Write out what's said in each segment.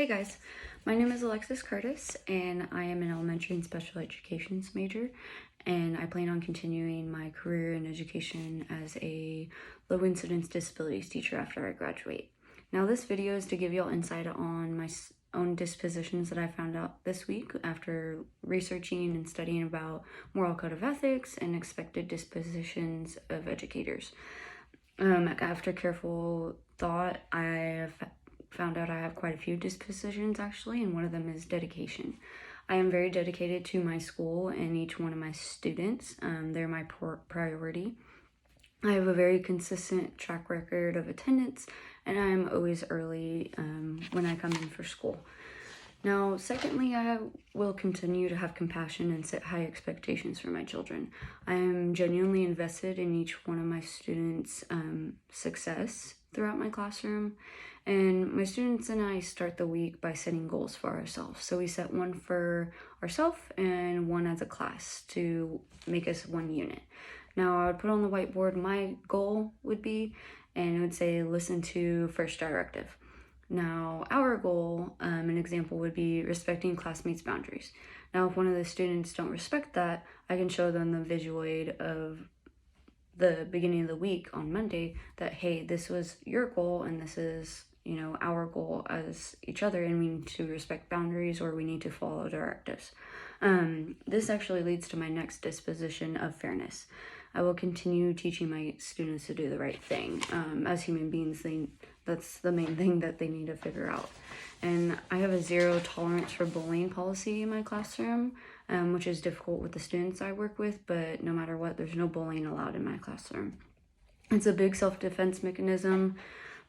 Hey guys, my name is Alexis Curtis and I am an elementary and special education major, and I plan on continuing my career in education as a low incidence disabilities teacher after I graduate. Now this video is to give y'all insight on my own dispositions that I found out this week after researching and studying about moral code of ethics and expected dispositions of educators. After careful thought, I have found out I have quite a few dispositions actually, and one of them is dedication. I am very dedicated to my school and each one of my students. They're my priority. I have a very consistent track record of attendance, and I am always early when I come in for school. Now, secondly, I will continue to have compassion and set high expectations for my children. I am genuinely invested in each one of my students' success throughout my classroom. And my students and I start the week by setting goals for ourselves. So we set one for ourselves and one as a class to make us one unit. Now, I would put on the whiteboard my goal would be, and it would say, listen to first directive. Now, our goal, an example would be respecting classmates' boundaries. Now, if one of the students don't respect that, I can show them the visual aid of the beginning of the week on Monday that, hey, this was your goal and this is, our goal as each other, and we need to respect boundaries or we need to follow directives. This actually leads to my next disposition of fairness. I will continue teaching my students to do the right thing. As human beings, that's the main thing that they need to figure out. And I have a zero tolerance for bullying policy in my classroom, which is difficult with the students I work with, but no matter what, there's no bullying allowed in my classroom. It's a big self-defense mechanism,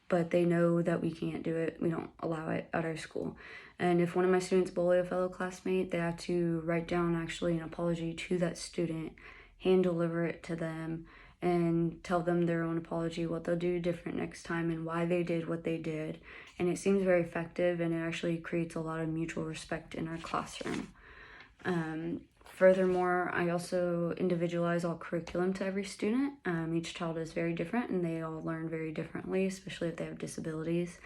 but they know that we can't do it. We don't allow it at our school. And if one of my students bully a fellow classmate, they have to write down actually an apology to that student, hand deliver it to them, and tell them their own apology, what they'll do different next time and why they did what they did. And it seems very effective, and it actually creates a lot of mutual respect in our classroom. Furthermore, I also individualize all curriculum to every student. Each child is very different and they all learn very differently, especially if they have disabilities.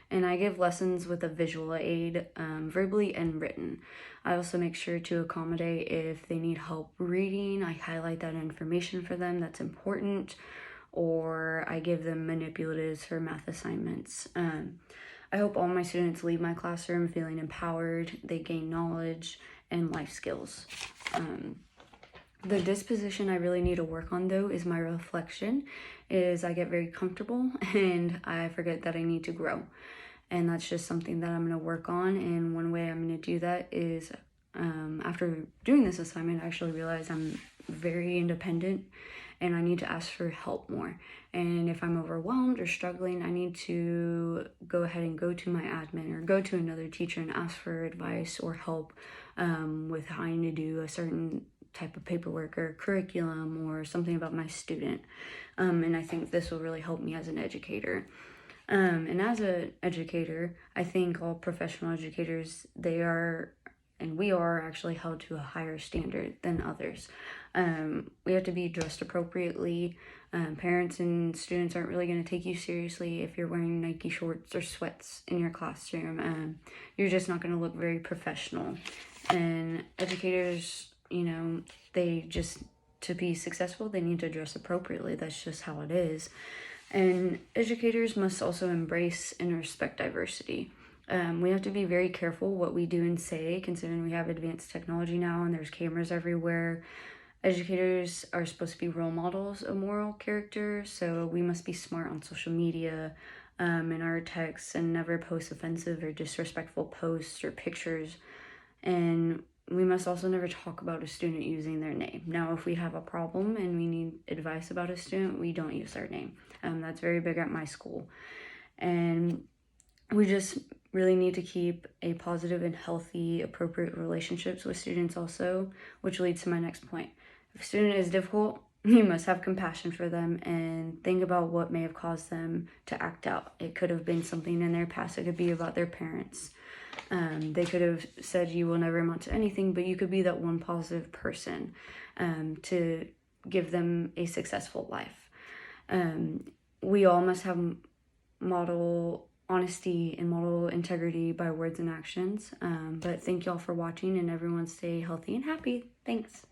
And I give lessons with a visual aid, verbally and written. I also make sure to accommodate if they need help reading. I highlight that information for them that's important, or I give them manipulatives for math assignments. I hope all my students leave my classroom feeling empowered, they gain knowledge and life skills. The disposition I really need to work on though is my reflection. I get very comfortable and I forget that I need to grow. And that's just something that I'm going to work on. And one way I'm going to do that is after doing this assignment, I actually realize I'm very independent and I need to ask for help more. And if I'm overwhelmed or struggling, I need to go ahead and go to my admin or go to another teacher and ask for advice or help with how I need to do a certain type of paperwork or curriculum or something about my student. And I think this will really help me as an educator. And as an educator, I think all professional educators, we are actually held to a higher standard than others. We have to be dressed appropriately. Parents and students aren't really going to take you seriously if you're wearing Nike shorts or sweats in your classroom. You're just not going to look very professional. And educators, to be successful, they need to dress appropriately. That's just how it is. And educators must also embrace and respect diversity. We have to be very careful what we do and say, considering we have advanced technology now and there's cameras everywhere. Educators are supposed to be role models of moral character, so we must be smart on social media, in our texts, and never post offensive or disrespectful posts or pictures. And we must also never talk about a student using their name. Now, if we have a problem and we need advice about a student, we don't use their name. That's very big at my school. And we just really need to keep a positive and healthy, appropriate relationships with students also, which leads to my next point. If a student is difficult, you must have compassion for them and think about what may have caused them to act out. It could have been something in their past. It could be about their parents. They could have said you will never amount to anything, but you could be that one positive person to give them a successful life. We all must have model honesty and model integrity by words and actions. But thank y'all for watching, and everyone stay healthy and happy. Thanks.